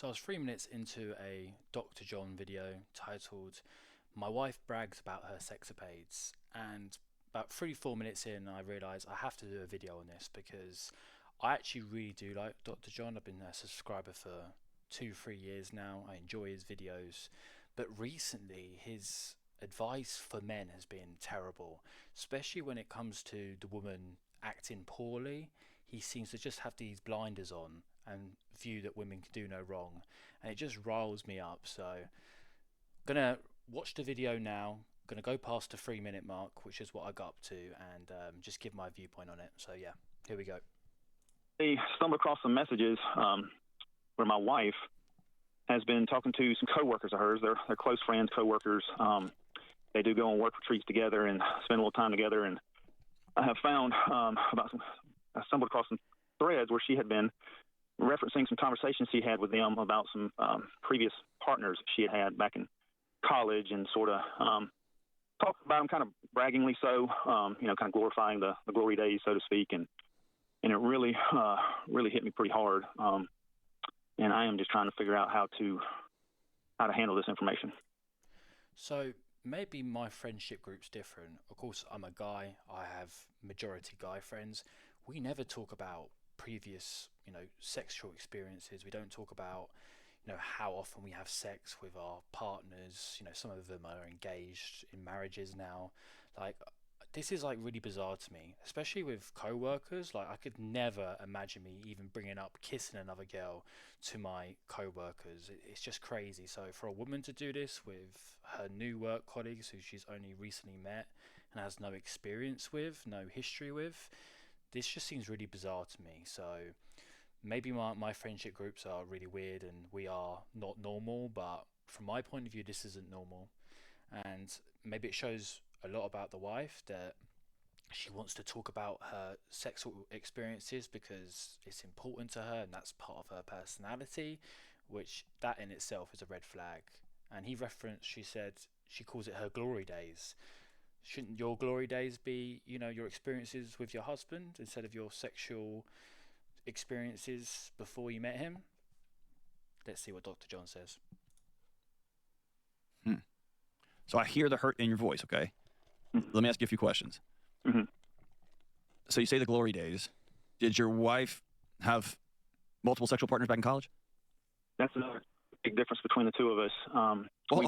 So I was 3 minutes into a Dr. John video titled "My Wife Brags About Her Sexcapades," and about 3 4 minutes in, I realised I have to do a video on this because I actually really do like Dr. John. I've been a subscriber for 2 3 years now. I enjoy his videos, but recently his advice for men has been terrible, especially when it comes to the woman acting poorly. He seems to just have these blinders on and view that women can do no wrong, and it just riles me up. So gonna watch the video now, gonna go past the 3 minute mark, which is what I got up to, and just give my viewpoint on it. So yeah, here we go. I stumbled across some messages where my wife has been talking to some coworkers of hers. They're close friends, coworkers. They do go on work retreats together and spend a little time together. And I have found I stumbled across some threads where she had been referencing some conversations she had with them about some previous partners she had back in college, and sort of talked about them kind of braggingly so, kind of glorifying the glory days, so to speak. And it really hit me pretty hard. And I am just trying to figure out how to handle this information. So maybe my friendship group's different. Of course, I'm a guy. I have majority guy friends. We never talk about previous, sexual experiences. We don't talk about, how often we have sex with our partners. Some of them are engaged in marriages now. Like, this is like really bizarre to me, especially with co-workers. Like, I could never imagine me even bringing up kissing another girl to my co-workers. It's just crazy. So for a woman to do this with her new work colleagues who she's only recently met and has no experience with, no history with, this just seems really bizarre to me. So maybe my friendship groups are really weird and we are not normal, but from my point of view, this isn't normal. And maybe it shows a lot about the wife that she wants to talk about her sexual experiences because it's important to her and that's part of her personality, which that in itself is a red flag. And she said she calls it her glory days. Shouldn't your glory days be, your experiences with your husband instead of your sexual experiences before you met him? Let's see what Dr. John says. So I hear the hurt in your voice, okay? Mm-hmm. Let me ask you a few questions. Mm-hmm. So you say the glory days. Did your wife have multiple sexual partners back in college? That's another big difference between the two of us. Hold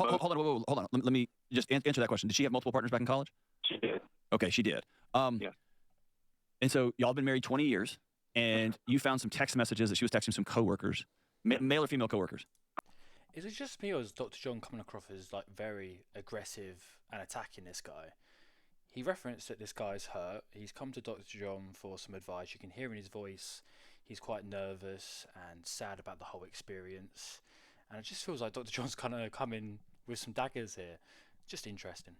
on. Let me just answer that question. Did she have multiple partners back in college? She did. Okay, she did. Yeah. And so y'all been married 20 years, and you found some text messages that she was texting some coworkers, male or female coworkers. Is it just me or is Dr. John coming across as like very aggressive and attacking this guy? He referenced that this guy's hurt. He's come to Dr. John for some advice. You can hear in his voice he's quite nervous and sad about the whole experience. And it just feels like Dr. John's kind of coming with some daggers here. Just interesting.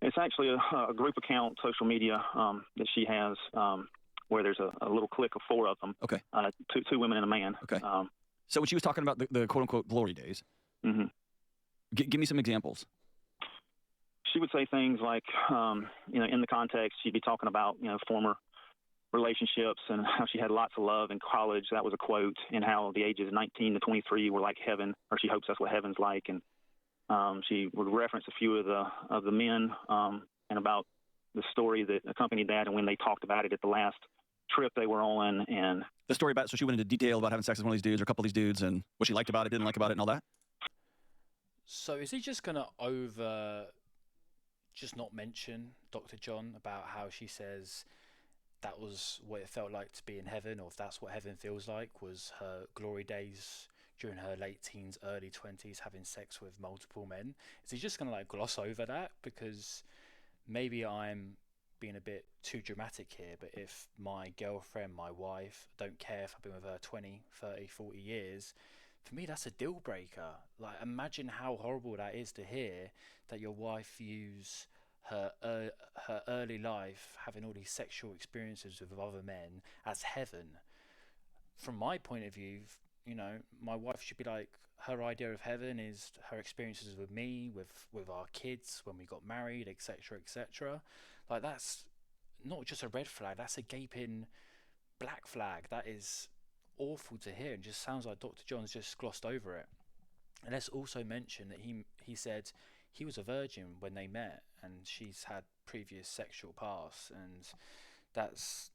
It's actually a group account, social media, that she has, where there's a little clique of 4 of them. Okay. Two women and a man. Okay. So when she was talking about the quote-unquote glory days, mm-hmm. Give me some examples. She would say things like, in the context, she'd be talking about, former relationships and how she had lots of love in college. That was a quote. And how the ages 19 to 23 were like heaven, or she hopes that's what heaven's like. And she would reference a few of the men and about the story that accompanied that and when they talked about it at the last trip they were on. And the story about, so she went into detail about having sex with one of these dudes or a couple of these dudes and what she liked about it, didn't like about it, and all that. So is he just gonna just not mention Dr. John about how she says that was what it felt like to be in heaven, or if that's what heaven feels like, was her glory days during her late teens, early 20s, having sex with multiple men? Is he just gonna gloss over that? Because maybe I'm being a bit too dramatic here, but if my girlfriend, my wife, don't care if I've been with her 20, 30, 40 years, for me that's a deal breaker. Like, imagine how horrible that is to hear, that your wife views her early life having all these sexual experiences with other men as heaven. From my point of view, my wife should be like, her idea of heaven is her experiences with me, with our kids when we got married, etc., etc. Like, that's not just a red flag, that's a gaping black flag. That is awful to hear. It just sounds like Dr. John's just glossed over it. And let's also mention that he said he was a virgin when they met, and she's had previous sexual past, and that's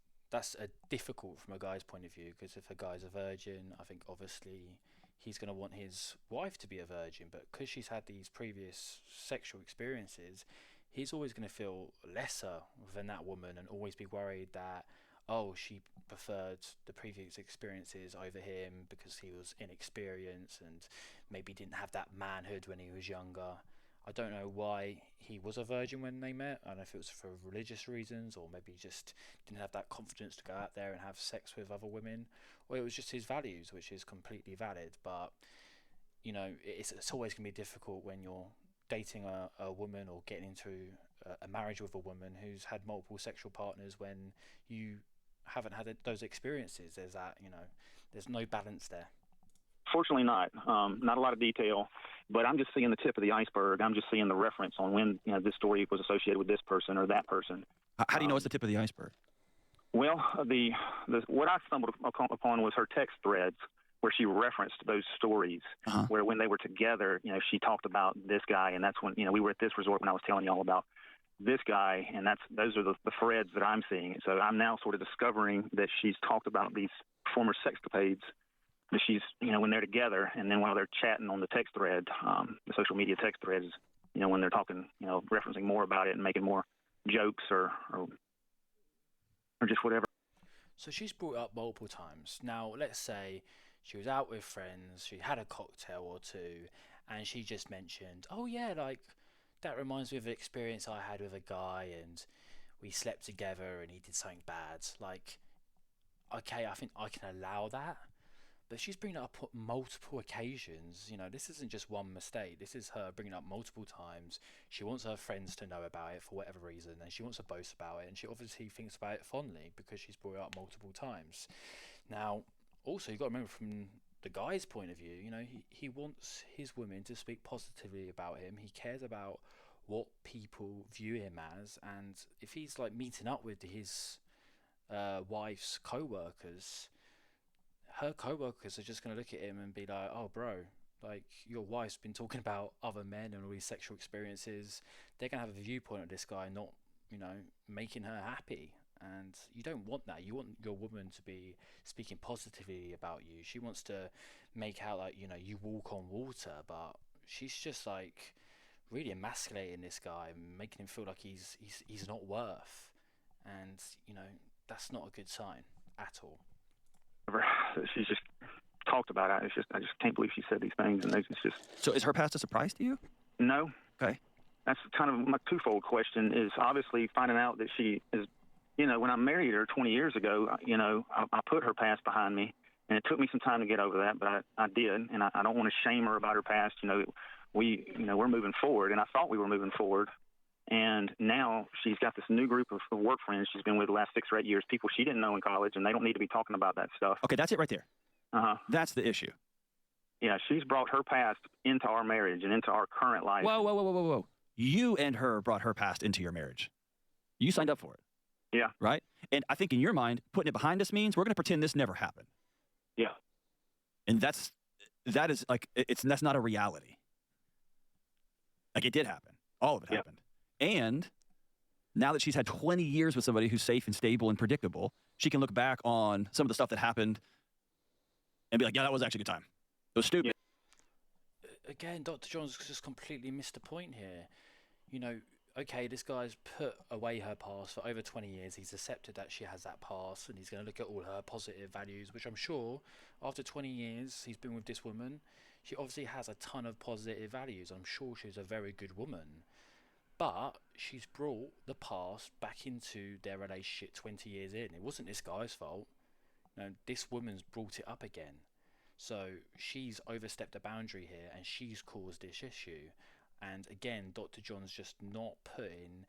a difficult from a guy's point of view, because if a guy's a virgin, I think obviously he's going to want his wife to be a virgin, but because she's had these previous sexual experiences, he's always going to feel lesser than that woman and always be worried that, oh, she preferred the previous experiences over him because he was inexperienced and maybe didn't have that manhood when he was younger. I don't know why he was a virgin when they met. I don't know if it was for religious reasons, or maybe he just didn't have that confidence to go out there and have sex with other women, or it was just his values, which is completely valid. But, you know, it's always going to be difficult when you're dating a woman or getting into a marriage with a woman who's had multiple sexual partners when you haven't had those experiences. There's that, you know, there's no balance there. Fortunately not. Not a lot of detail, but I'm just seeing the tip of the iceberg. I'm just seeing the reference on when, you know, this story was associated with this person or that person. How do you know it's the tip of the iceberg? Well, the what I stumbled upon was her text threads where she referenced those stories, where when they were together, you know, she talked about this guy, and that's when, you know, we were at this resort when I was telling you all about this guy, and those are the threads that I'm seeing. So I'm now sort of discovering that she's talked about these former sexcapades that she's, you know, when they're together, and then while they're chatting on the text thread, the social media text threads, you know, when they're talking, you know, referencing more about it and making more jokes or just whatever. So she's brought it up multiple times. Now, let's say she was out with friends, she had a cocktail or two, and she just mentioned, oh yeah, like, that reminds me of an experience I had with a guy, and we slept together and he did something bad. Like, okay, I think I can allow that. But she's bringing it up on multiple occasions. You know, this isn't just one mistake. This is her bringing it up multiple times. She wants her friends to know about it for whatever reason, and she wants to boast about it, and she obviously thinks about it fondly because she's brought it up multiple times. Now, also, you've got to remember from the guy's point of view, you know, he wants his women to speak positively about him. He cares about what people view him as, and if he's like meeting up with his wife's co-workers, her co-workers are just going to look at him and be like, oh bro, like, your wife's been talking about other men and all these sexual experiences. They're going to have a viewpoint of this guy not, you know, making her happy. And you don't want that. You want your woman to be speaking positively about you. She wants to make out like, you know, you walk on water, but she's just like really emasculating this guy and making him feel like he's not worth. And, you know, that's not a good sign at all. She's just talked about it. I just can't believe she said these things, and it's just. So is her past a surprise to you? No. Okay. That's kind of my twofold question. Is obviously finding out that she is, you know, when I married her 20 years ago, you know, I put her past behind me, and it took me some time to get over that, but I did, and I don't want to shame her about her past. You know, we're moving forward, and I thought we were moving forward. And now she's got this new group of work friends she's been with the last 6 or 8 years, people she didn't know in college, and they don't need to be talking about that stuff. Okay, that's it right there. That's the issue. Yeah, she's brought her past into our marriage and into our current life. Whoa. You and her brought her past into your marriage. You signed up for it. Yeah. Right? And I think in your mind, putting it behind us means we're going to pretend this never happened. Yeah. And that is like, that's not a reality. Like, it did happen. All of it happened. And now that she's had 20 years with somebody who's safe and stable and predictable, she can look back on some of the stuff that happened and be like, yeah, that was actually a good time. It was stupid. Yeah. Again, Dr. John's just completely missed the point here. You know, okay, this guy's put away her past for over 20 years. He's accepted that she has that past, and he's going to look at all her positive values, which I'm sure after 20 years he's been with this woman, she obviously has a ton of positive values. I'm sure she's a very good woman. But she's brought the past back into their relationship 20 years in. It wasn't this guy's fault. You know, this woman's brought it up again. So she's overstepped a boundary here, and she's caused this issue. And again, Dr. John's just not putting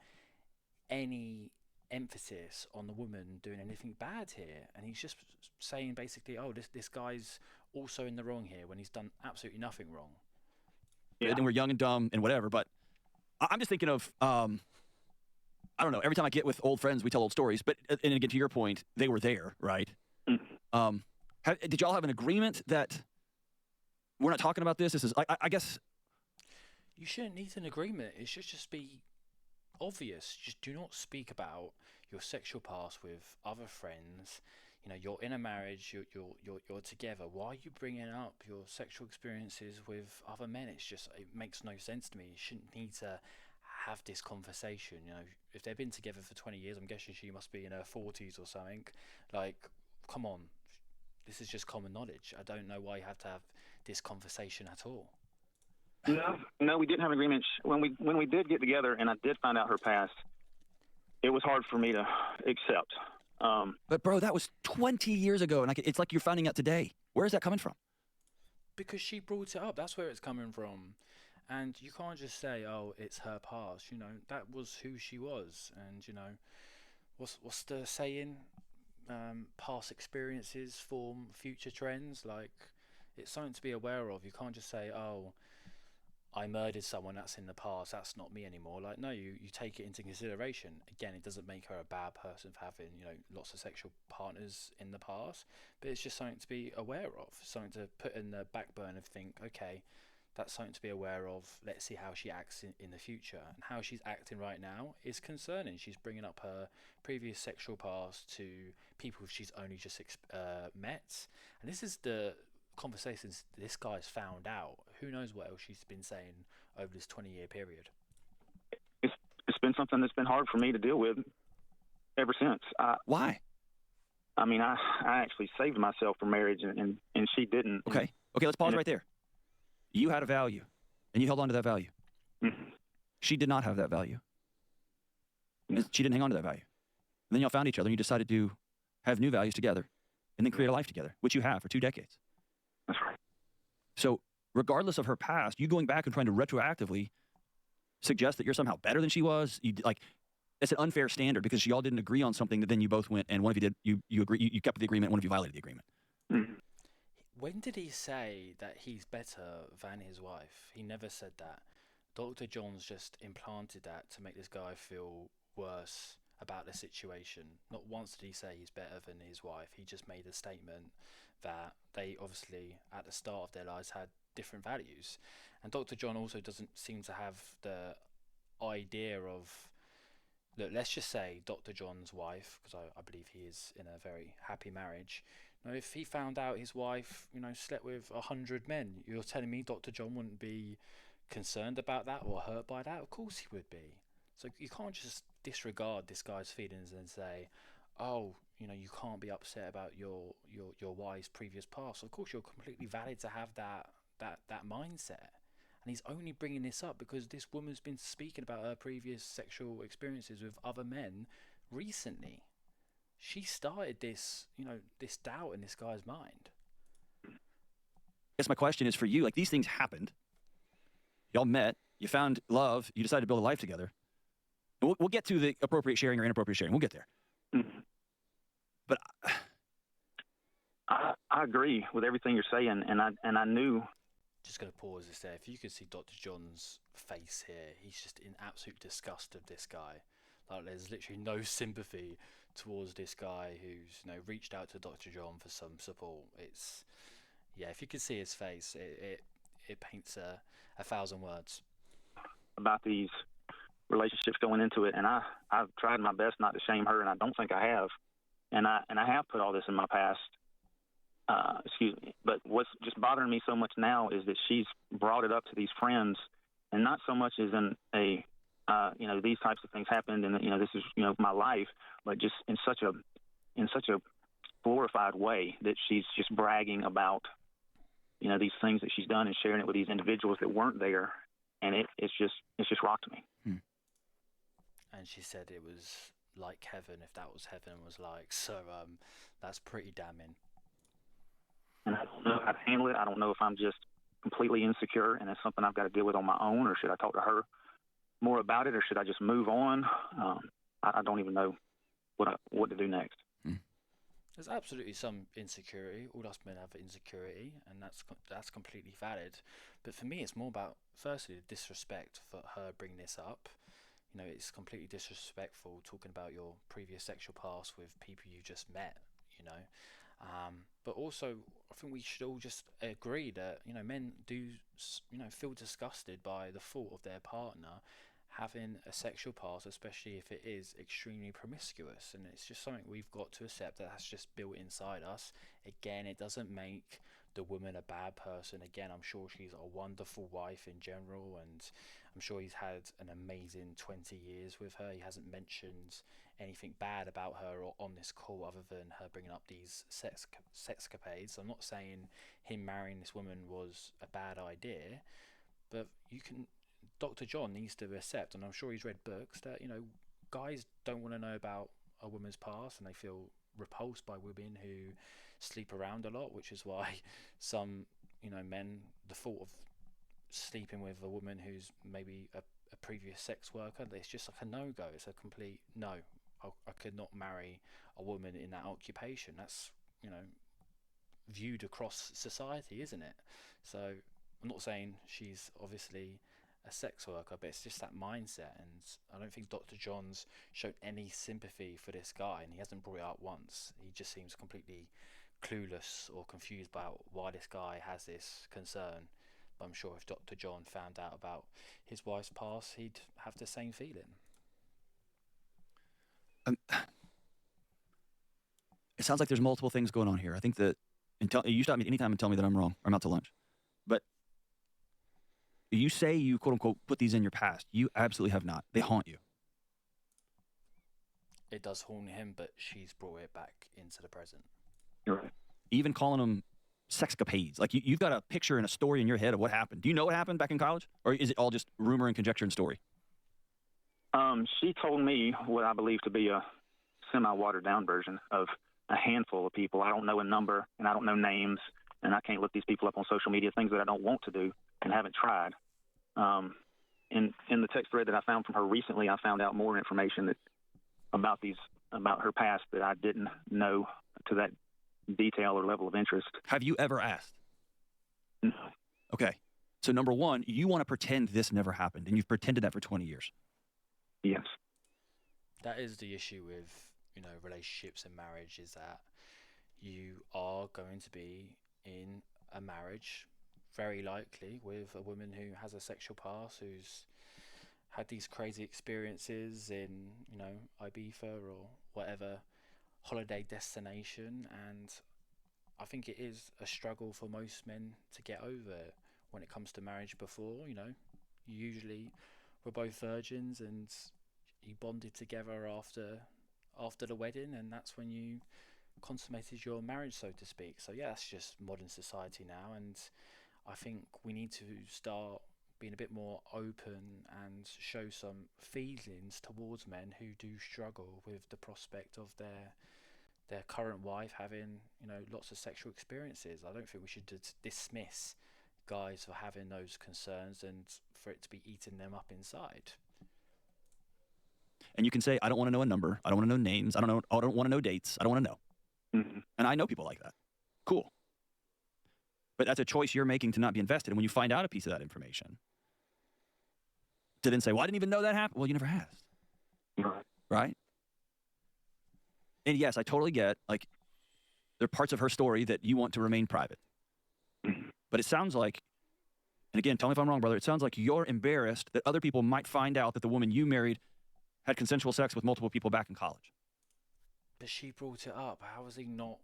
any emphasis on the woman doing anything bad here. And he's just saying basically, oh, this guy's also in the wrong here when he's done absolutely nothing wrong. Yeah. And we're young and dumb and whatever, but I'm just thinking of, I don't know, every time I get with old friends, we tell old stories. But, and again, to your point, they were there, right? Did y'all have an agreement that we're not talking about this? This is, I guess. You shouldn't need an agreement. It should just be obvious. Just do not speak about your sexual past with other friends. You know, you're in a marriage, you're together. Why are you bringing up your sexual experiences with other men? It makes no sense to me. You shouldn't need to have this conversation. You know, if they've been together for 20 years, I'm guessing she must be in her 40s or something. Like, come on, this is just common knowledge. I don't know why you have to have this conversation at all. No, we didn't have an agreement. When we did get together, and I did find out her past, it was hard for me to accept. But bro, that was 20 years ago, and it's like you're finding out today. Where is that coming from? Because she brought it up. That's where it's coming from. And you can't just say, "Oh, it's her past." You know, that was who she was. And you know, what's the saying? Past experiences form future trends. Like, it's something to be aware of. You can't just say, "Oh, I murdered someone, that's in the past, that's not me anymore." Like, no, you take it into consideration. Again, it doesn't make her a bad person for having, you know, lots of sexual partners in the past, but it's just something to be aware of, something to put in the back burner and think, okay, that's something to be aware of. Let's see how she acts in the future. And how she's acting right now is concerning. She's bringing up her previous sexual past to people she's only just met. And this is the conversations this guy's found out. Who knows what else she's been saying over this 20-year period. It's been something that's been hard for me to deal with ever since. Why? I mean, I actually saved myself for marriage, and she didn't. Okay, let's pause right there. You had a value, and you held on to that value. Mm-hmm. She did not have that value. Yeah. She didn't hang on to that value. And then y'all found each other, and you decided to have new values together, and then create a life together, which you have for 2 decades. That's right. So regardless of her past, you going back and trying to retroactively suggest that you're somehow better than she was, it's an unfair standard, because y'all didn't agree on something that then you both went, and one of you did, you kept the agreement, one of you violated the agreement. Mm-hmm. When did he say that he's better than his wife? He never said that. Dr. John's just implanted that to make this guy feel worse about the situation. Not once did he say he's better than his wife. He just made a statement that they obviously, at the start of their lives, had different values. And Dr. John also doesn't seem to have the idea of, look, let's just say Dr. John's wife, because I believe he is in a very happy marriage. You know, if he found out his wife, you know, slept with 100 men, you're telling me Dr. John wouldn't be concerned about that or hurt by that? Of course he would be. So you can't just disregard this guy's feelings and say, oh, you know, you can't be upset about your wife's previous past. Of course, you're completely valid to have that mindset. And he's only bringing this up because this woman's been speaking about her previous sexual experiences with other men recently. She started this, you know, this doubt in this guy's mind. I guess my question is for you, like, these things happened. Y'all met, you found love, you decided to build a life together. And we'll get to the appropriate sharing or inappropriate sharing. We'll get there. Mm-hmm. But I agree with everything you're saying, and I knew. Just going to pause this there. If you could see Dr. John's face here, he's just in absolute disgust of this guy. Like, there's literally no sympathy towards this guy who's, you know, reached out to Dr. John for some support. It's, yeah, if you could see his face, it paints a 1,000 words. About these relationships going into it, and I've tried my best not to shame her, and I don't think I have. And I have put all this in my past. Excuse me. But what's just bothering me so much now is that she's brought it up to these friends, and not so much as in a, you know, these types of things happened, and you know, this is, you know, my life, but just in such a glorified way that she's just bragging about, you know, these things that she's done and sharing it with these individuals that weren't there, and it's just rocked me. And she said it was like heaven, if that was heaven was like. So that's pretty damning. And I don't know how to handle it. I don't know if I'm just completely insecure and it's something I've got to deal with on my own, or should I talk to her more about it, or should I just move on? I don't even know what to do next. There's absolutely some insecurity. All us men have insecurity, and that's completely valid. But for me, it's more about, firstly, the disrespect for her bringing this up. You know, it's completely disrespectful talking about your previous sexual past with people you just met, you know. But also, I think we should all just agree that men do feel disgusted by the thought of their partner having a sexual past, especially if it is extremely promiscuous, and it's just something we've got to accept that that's just built inside us. Again, it doesn't make the woman a bad person. Again, I'm sure she's a wonderful wife in general, and I'm sure he's had an amazing 20 years with her. He hasn't mentioned anything bad about her or on this call other than her bringing up these sexcapades. I'm not saying him marrying this woman was a bad idea, but Dr. John needs to accept, and I'm sure he's read books, that guys don't want to know about a woman's past, and they feel repulsed by women who sleep around a lot, which is why some men, the thought of sleeping with a woman who's maybe a previous sex worker, it's just like a no-go. It's a complete no. I could not marry a woman in that occupation. That's viewed across society, isn't it? So I'm not saying she's obviously a sex worker, but it's just that mindset, and I don't think Dr. John's showed any sympathy for this guy, and he hasn't brought it up once. He just seems completely clueless or confused about why this guy has this concern. But I'm sure if Dr. John found out about his wife's past, he'd have the same feeling. It sounds like there's multiple things going on here. I think that, you stop me anytime and tell me that I'm wrong, or I'm out to lunch. But you say you, quote unquote, put these in your past. You absolutely have not. They haunt you. It does haunt him, but she's brought it back into the present. You're right. Even calling them sexcapades. Like you've got a picture and a story in your head of what happened. Do you know what happened back in college? Or is it all just rumor and conjecture and story? She told me what I believe to be a semi-watered down version of a handful of people. I don't know a number, and I don't know names, and I can't look these people up on social media, things that I don't want to do and haven't tried. In the text thread that I found from her recently, I found out more information about her past that I didn't know to that detail or level of interest. Have you ever asked? No. Okay. So number one, you want to pretend this never happened, and you've pretended that for 20 years. Yes. That is the issue with relationships and marriage, is that you are going to be in a marriage very likely with a woman who has a sexual past, who's had these crazy experiences in Ibiza or whatever holiday destination, and I think it is a struggle for most men to get over when it comes to marriage. Before usually we're both virgins and you bonded together after the wedding, and that's when you consummated your marriage, so to speak. So yeah, that's just modern society now, and I think we need to start being a bit more open and show some feelings towards men who do struggle with the prospect of their current wife having lots of sexual experiences. I don't think we should dismiss guys for having those concerns and for it to be eating them up inside. And you can say, I don't want to know a number. I don't want to know names. I don't want to know dates. I don't want to know. Mm-hmm. And I know people like that. Cool. But that's a choice you're making to not be invested. And when you find out a piece of that information, to then say, well, I didn't even know that happened. Well, you never asked. Right? And yes, I totally get, like, there are parts of her story that you want to remain private. Mm-hmm. But it sounds like, and again, tell me if I'm wrong, brother, it sounds like you're embarrassed that other people might find out that the woman you married had consensual sex with multiple people back in college. But she brought it up. How was he not?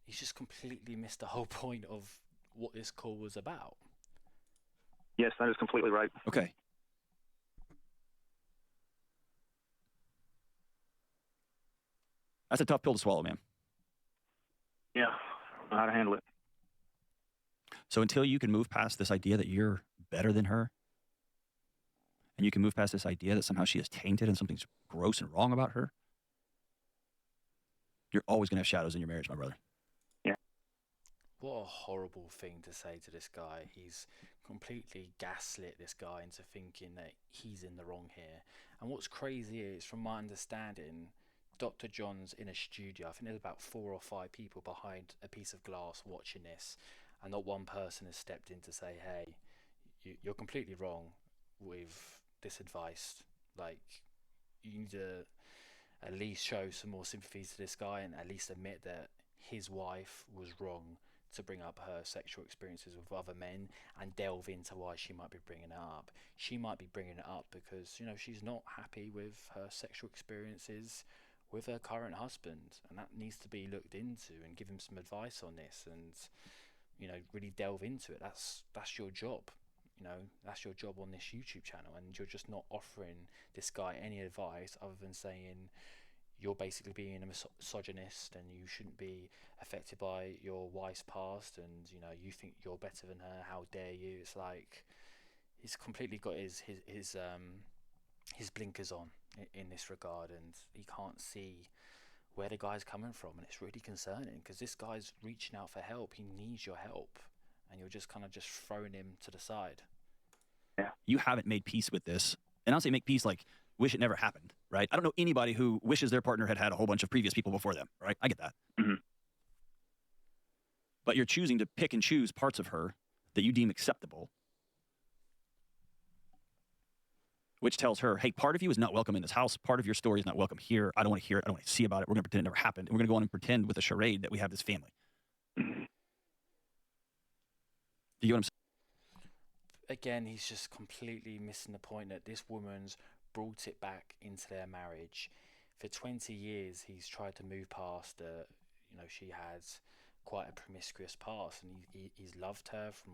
He's just completely missed the whole point of what this call was about. Yes, that is completely right. Okay. That's a tough pill to swallow, man. Yeah, I know how to handle it. So until you can move past this idea that you're better than her, and you can move past this idea that somehow she is tainted and something's gross and wrong about her, you're always going to have shadows in your marriage, my brother. Yeah. What a horrible thing to say to this guy. He's completely gaslit this guy into thinking that he's in the wrong here. And what's crazy is, from my understanding, Dr. John's in a studio. I think there's about 4 or 5 people behind a piece of glass watching this, and not one person has stepped in to say, hey, you're completely wrong with this advice. Like, you need to at least show some more sympathy to this guy and at least admit that his wife was wrong to bring up her sexual experiences with other men and delve into why she might be bringing it up. She might be bringing it up because, you know, she's not happy with her sexual experiences with her current husband, and that needs to be looked into and give him some advice on this, and, you know, really delve into it. That's your job. You know, that's your job on this YouTube channel, and you're just not offering this guy any advice other than saying you're basically being a misogynist and you shouldn't be affected by your wife's past, and, you know, you think you're better than her, how dare you. It's like he's completely got his blinkers on in this regard, and he can't see where the guy's coming from, and it's really concerning because this guy's reaching out for help. He needs your help, and you're just kind of just throwing him to the side. Yeah. You haven't made peace with this. And I'll say make peace like wish it never happened, right? I don't know anybody who wishes their partner had a whole bunch of previous people before them, right? I get that. Mm-hmm. But you're choosing to pick and choose parts of her that you deem acceptable, which tells her, hey, part of you is not welcome in this house. Part of your story is not welcome here. I don't want to hear it. I don't want to see about it. We're going to pretend it never happened. And we're going to go on and pretend with a charade that we have this family. Mm-hmm. Do you know what I'm saying? Again, he's just completely missing the point that this woman's brought it back into their marriage. For 20 years, he's tried to move past you know, she has quite a promiscuous past, and he's loved her from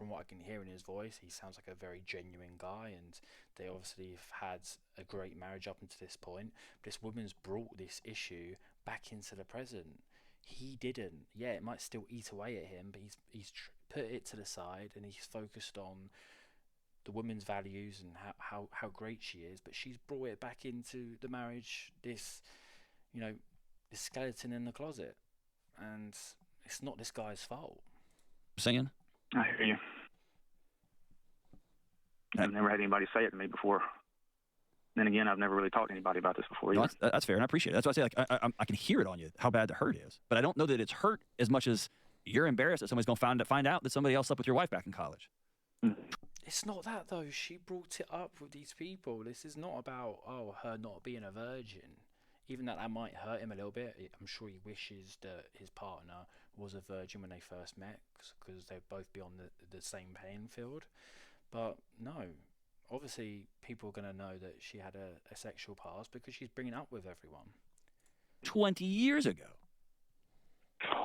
what I can hear in his voice. He sounds like a very genuine guy, and they obviously have had a great marriage up until this point. But this woman's brought this issue back into the present. He didn't. Yeah, it might still eat away at him, but he's put it to the side, and he's focused on the woman's values and how great she is. But she's brought it back into the marriage, this, you know, this skeleton in the closet, and it's not this guy's fault. Saying? I hear you. I've never had anybody say it to me before. Then again, I've never really talked to anybody about this before either. No, that's fair, and I appreciate it. That's why I say, like, I can hear it on you, how bad the hurt is. But I don't know that it's hurt as much as you're embarrassed that somebody's going to find out that somebody else slept with your wife back in college. It's not that, though. She brought it up with these people. This is not about, her not being a virgin. Even that might hurt him a little bit. I'm sure he wishes that his partner was a virgin when they first met, because they'd both be on the same playing field. But no, obviously people are going to know that she had a sexual past because she's bringing it up with everyone. 20 years ago.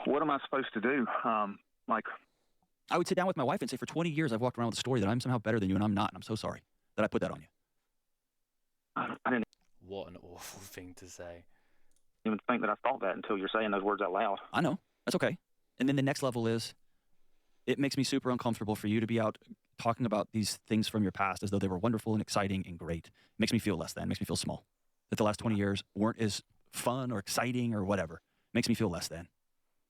What am I supposed to do? I would sit down with my wife and say, for 20 years, I've walked around with the story that I'm somehow better than you, and I'm not, and I'm so sorry that I put that on you. I didn't What an awful thing to say. even think that I thought that until you're saying those words out loud. I know. That's okay. And then the next level is, it makes me super uncomfortable for you to be out talking about these things from your past as though they were wonderful and exciting and great. It makes me feel less than. It makes me feel small. That the last 20 years weren't as fun or exciting or whatever. It makes me feel less than.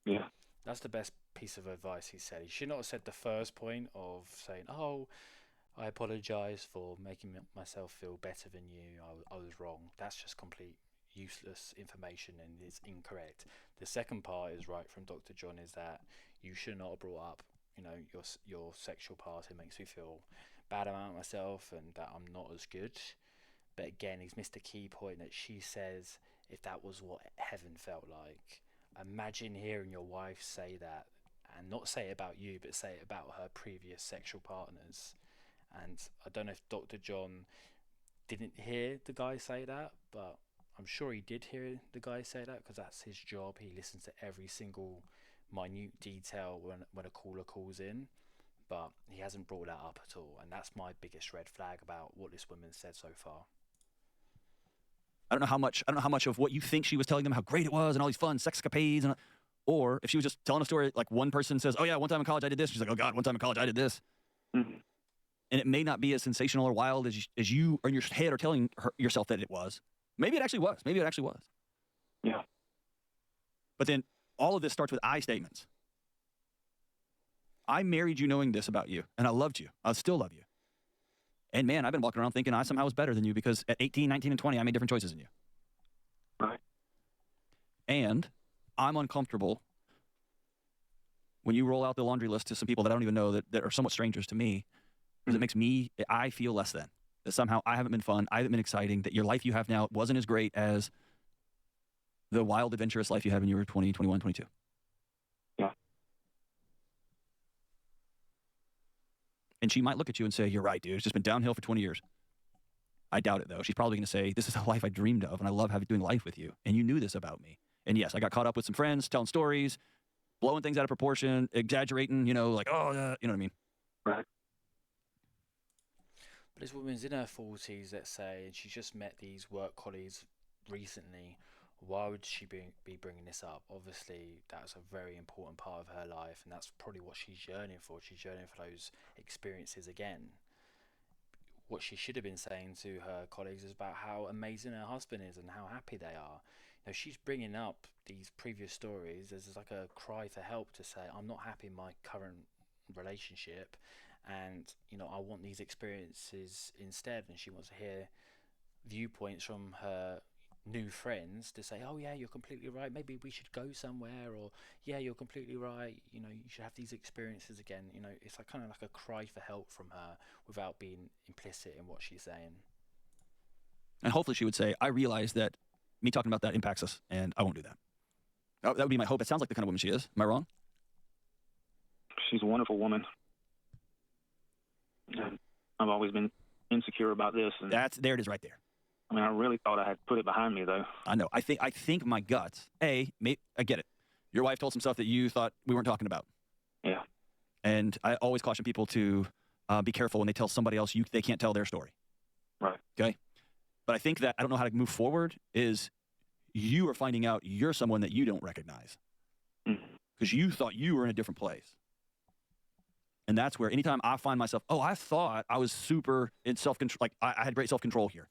Yeah. That's the best piece of advice he said. He should not have said the first point of saying, I apologise for making myself feel better than you. I was wrong. That's just complete useless information and it's incorrect. The second part is right from Dr. John, is that you should not have brought up, you know, your sexual past. It makes me feel bad about myself and that I'm not as good. But again, he's missed a key point that she says, if that was what heaven felt like. Imagine hearing your wife say that, and not say it about you, but say it about her previous sexual partners. And I don't know if Dr. John didn't hear the guy say that, but I'm sure he did hear the guy say that, because that's his job. He listens to every single minute detail when a caller calls in, but he hasn't brought that up at all. And that's my biggest red flag about what this woman said so far. I don't know how much of what you think she was telling them, how great it was and all these fun sexcapades, or if she was just telling a story, like one person says, oh yeah, one time in college I did this. She's like, oh God, one time in college I did this. Mm-hmm. And it may not be as sensational or wild as you or in your head are telling yourself that it was. Maybe it actually was. Yeah. But then all of this starts with I statements. I married you knowing this about you, and I loved you. I still love you. And man, I've been walking around thinking I somehow was better than you because at 18, 19, and 20, I made different choices than you. Right. And I'm uncomfortable when you roll out the laundry list to some people that I don't even know that are somewhat strangers to me, because it makes I feel less than. That somehow I haven't been fun, I haven't been exciting, that your life you have now wasn't as great as the wild, adventurous life you had when you were 20, 21, 22. Yeah. And she might look at you and say, you're right, dude. It's just been downhill for 20 years. I doubt it, though. She's probably going to say, this is the life I dreamed of, and I love doing life with you. And you knew this about me. And yes, I got caught up with some friends, telling stories, blowing things out of proportion, exaggerating, like, oh, you know what I mean? Right. But this woman's in her 40s, let's say, and she's just met these work colleagues recently. Why would she be bringing this up? Obviously, that's a very important part of her life, and that's probably what she's yearning for. She's yearning for those experiences again. What she should have been saying to her colleagues is about how amazing her husband is and how happy they are. She's bringing up these previous stories as like a cry for help to say, I'm not happy in my current relationship, and I want these experiences instead. And she wants to hear viewpoints from her new friends to say, oh yeah, you're completely right, maybe we should go somewhere, or yeah, you're completely right, you should have these experiences again. It's like kind of like a cry for help from her without being implicit in what she's saying. And hopefully she would say, I realize that me talking about that impacts us, and I won't do that. That would be my hope. It sounds like the kind of woman she is. Am I wrong? She's a wonderful woman. And I've always been insecure about this. And there it is right there. I mean, I really thought I had put it behind me, though. I know. I think my gut, I get it. Your wife told some stuff that you thought we weren't talking about. Yeah. And I always caution people to be careful when they tell somebody else they can't tell their story. Right. Okay? But I think that I don't know how to move forward is you are finding out you're someone that you don't recognize. Because you thought you were in a different place. And that's where anytime I find myself, I thought I was super in self-control, like I had great self-control here.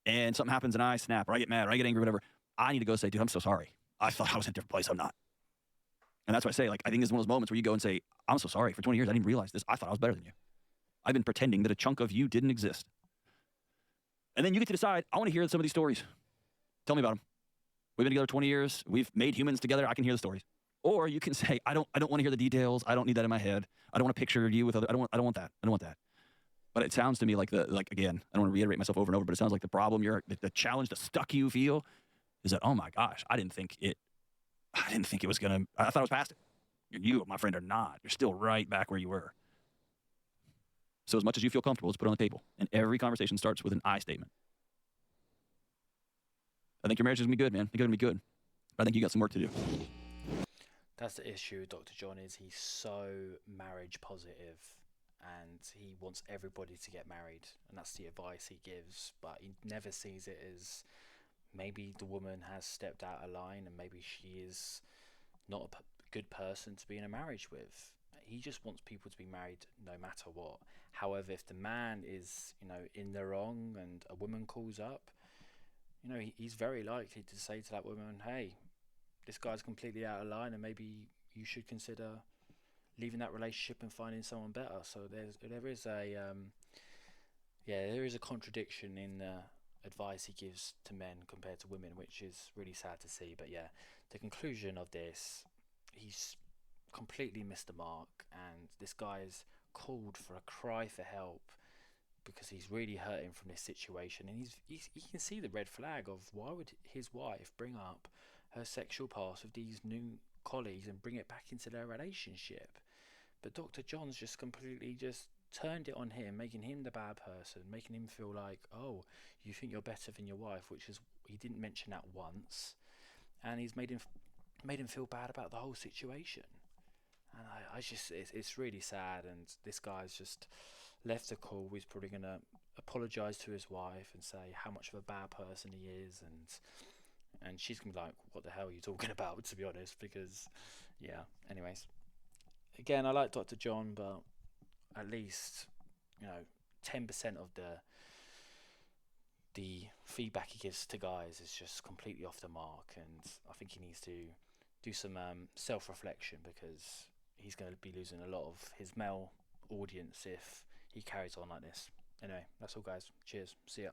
And something happens and I snap or I get mad or I get angry or whatever. I need to go say, dude, I'm so sorry. I thought I was in a different place. I'm not. And that's why I say, I think it's one of those moments where you go and say, I'm so sorry. For 20 years, I didn't realize this. I thought I was better than you. I've been pretending that a chunk of you didn't exist. And then you get to decide, I want to hear some of these stories. Tell me about them. We've been together 20 years. We've made humans together. I can hear the stories. Or you can say, I don't want to hear the details. I don't need that in my head. I don't want to picture you with other, I don't want that. I don't want that. But it sounds to me like again, I don't want to reiterate myself over and over, but it sounds like the problem the challenge, the stuck you feel is that, oh my gosh, I didn't think it was going to, I thought I was past it. You, my friend, are not. You're still right back where you were. So as much as you feel comfortable, let's put it on the table. And every conversation starts with an I statement. I think your marriage is going to be good, man. It's going to be good. But I think you got some work to do. That's the issue with Dr. John is he's so marriage positive and he wants everybody to get married. And that's the advice he gives. But he never sees it as maybe the woman has stepped out of line and maybe she is not a good person to be in a marriage with. He just wants people to be married no matter what. However, if the man is, in the wrong and a woman calls up, he's very likely to say to that woman, hey, this guy's completely out of line and maybe you should consider leaving that relationship and finding someone better. So there is a contradiction in the advice he gives to men compared to women, which is really sad to see. But yeah, the conclusion of this, he's completely missed the mark, and this guy is called for a cry for help because he's really hurting from this situation, and he can see the red flag of why would his wife bring up her sexual past with these new colleagues and bring it back into their relationship. But Dr. John's just completely just turned it on him, making him the bad person, making him feel like, oh, you think you're better than your wife, which is, he didn't mention that once, and he's made him feel bad about the whole situation. And I just, it's really sad, and this guy's just left the call. He's probably going to apologise to his wife and say how much of a bad person he is, and she's going to be like, what the hell are you talking about, to be honest, because, yeah, anyways. Again, I like Dr. John, but at least, 10% of the feedback he gives to guys is just completely off the mark, and I think he needs to do some self-reflection, because he's going to be losing a lot of his male audience if he carries on like this. Anyway, that's all, guys. Cheers. See ya.